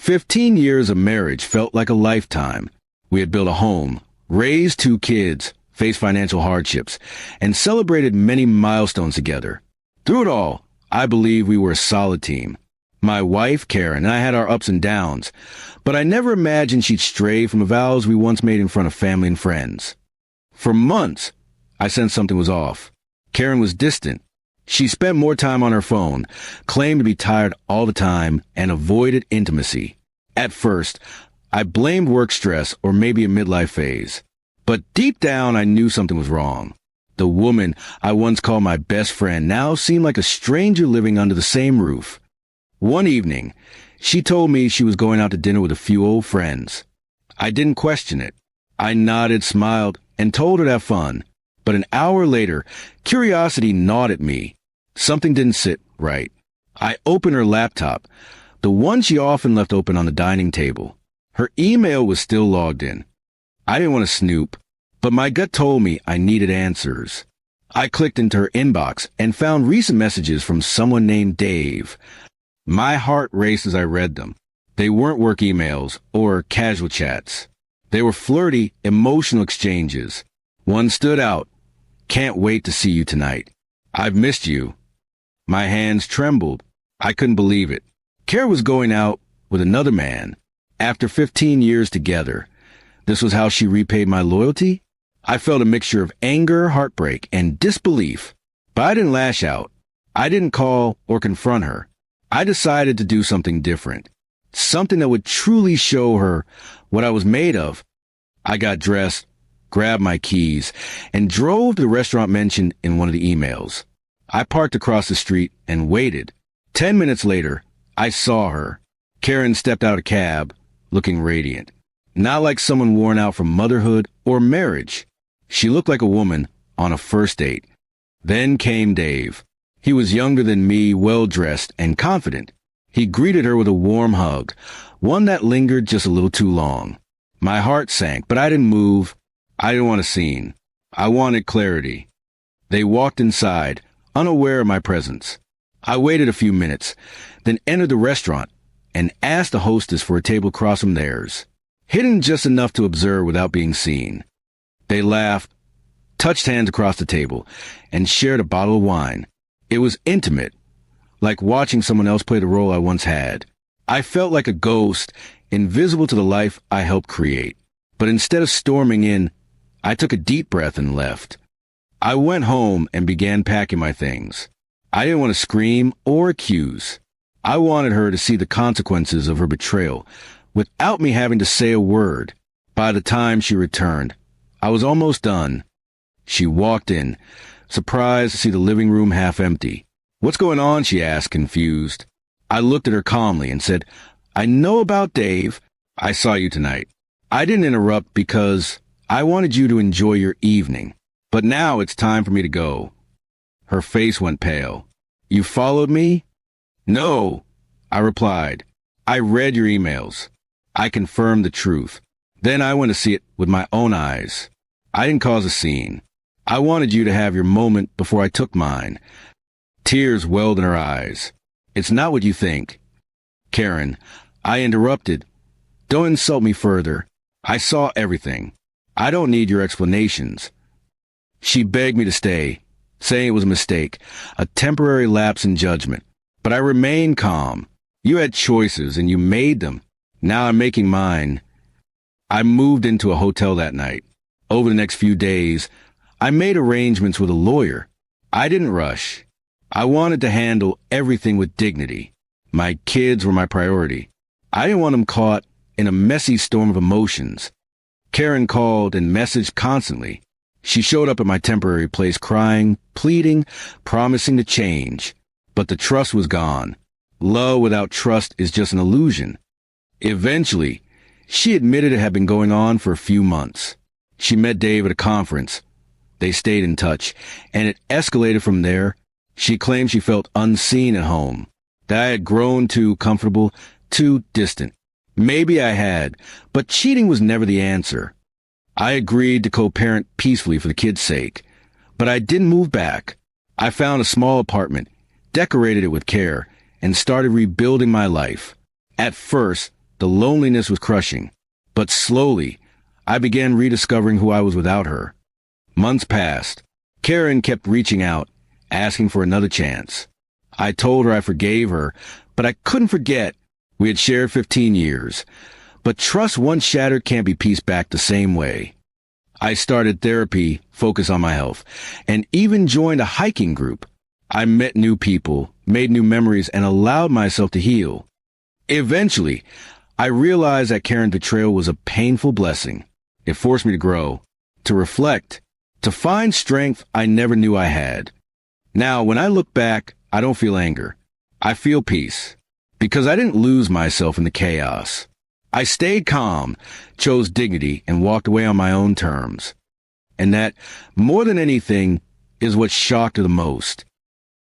15 years of marriage felt like a lifetime. We had built a home, raised 2 kids, faced financial hardships, and celebrated many milestones together. Through it all, I believe we were a solid team. My wife, Karen, and I had our ups and downs, but I never imagined she'd stray from the vows we once made in front of family and friends. For months, I sensed something was off. Karen was distant. She spent more time on her phone, claimed to be tired all the time, and avoided intimacy. At first, I blamed work stress or maybe a midlife phase. But deep down, I knew something was wrong. The woman I once called my best friend now seemed like a stranger living under the same roof. One evening, she told me she was going out to dinner with a few old friends. I didn't question it. I nodded, smiled, and told her to have fun. But an hour later, curiosity gnawed at me. Something didn't sit right. I opened her laptop, the one she often left open on the dining table. Her email was still logged in. I didn't want to snoop, but my gut told me I needed answers. I clicked into her inbox and found recent messages from someone named Dave. My heart raced as I read them. They weren't work emails or casual chats. They were flirty, emotional exchanges. One stood out. "Can't wait to see you tonight. I've missed you." My hands trembled. I couldn't believe it. Kara was going out with another man. After 15 years together, this was how she repaid my loyalty? I felt a mixture of anger, heartbreak, and disbelief. But I didn't lash out. I didn't call or confront her. I decided to do something different. Something that would truly show her what I was made of. I got dressed, grabbed my keys, and drove to the restaurant mentioned in one of the emails. I parked across the street and waited. 10 minutes later, I saw her. Karen stepped out of a cab, looking radiant. Not like someone worn out from motherhood or marriage. She looked like a woman on a first date. Then came Dave. He was younger than me, well-dressed and confident. He greeted her with a warm hug, one that lingered just a little too long. My heart sank, but I didn't move. I didn't want a scene. I wanted clarity. They walked inside, unaware of my presence. I waited a few minutes, then entered the restaurant and asked the hostess for a table across from theirs, hidden just enough to observe without being seen. They laughed, touched hands across the table, and shared a bottle of wine. It was intimate, like watching someone else play the role I once had. I felt like a ghost, invisible to the life I helped create. But instead of storming in, I took a deep breath and left. I went home and began packing my things. I didn't want to scream or accuse. I wanted her to see the consequences of her betrayal without me having to say a word. By the time she returned, I was almost done. She walked in, surprised to see the living room half empty. "What's going on?" she asked, confused. I looked at her calmly and said, "I know about Dave. I saw you tonight. I didn't interrupt because I wanted you to enjoy your evening. But now it's time for me to go." Her face went pale. "You followed me?" "No," I replied. "I read your emails. I confirmed the truth. Then I went to see it with my own eyes. I didn't cause a scene. I wanted you to have your moment before I took mine." Tears welled in her eyes. "It's not what you think." "Karen," I interrupted. "Don't insult me further. I saw everything. I don't need your explanations." She begged me to stay, saying it was a mistake, a temporary lapse in judgment. But I remained calm. "You had choices and you made them. Now I'm making mine." I moved into a hotel that night. Over the next few days, I made arrangements with a lawyer. I didn't rush. I wanted to handle everything with dignity. My kids were my priority. I didn't want them caught in a messy storm of emotions. Karen called and messaged constantly. She showed up at my temporary place crying, pleading, promising to change. But the trust was gone. Love without trust is just an illusion. Eventually, she admitted it had been going on for a few months. She met Dave at a conference. They stayed in touch, and it escalated from there. She claimed she felt unseen at home, that I had grown too comfortable, too distant. Maybe I had, but cheating was never the answer. I agreed to co-parent peacefully for the kids' sake, but I didn't move back. I found a small apartment, decorated it with care, and started rebuilding my life. At first, The loneliness was crushing. But slowly, I began rediscovering who I was without her. Months passed. Karen kept reaching out, asking for another chance. I told her I forgave her, but I couldn't forget. We had shared 15 years. But trust once shattered can't be pieced back the same way. I started therapy, focused on my health, and even joined a hiking group. I met new people, made new memories, and allowed myself to heal. Eventually, I realized that Karen's betrayal was a painful blessing. It forced me to grow, to reflect, to find strength I never knew I had. Now, when I look back, I don't feel anger. I feel peace. Because I didn't lose myself in the chaos. I stayed calm, chose dignity, and walked away on my own terms. And that, more than anything, is what shocked her the most.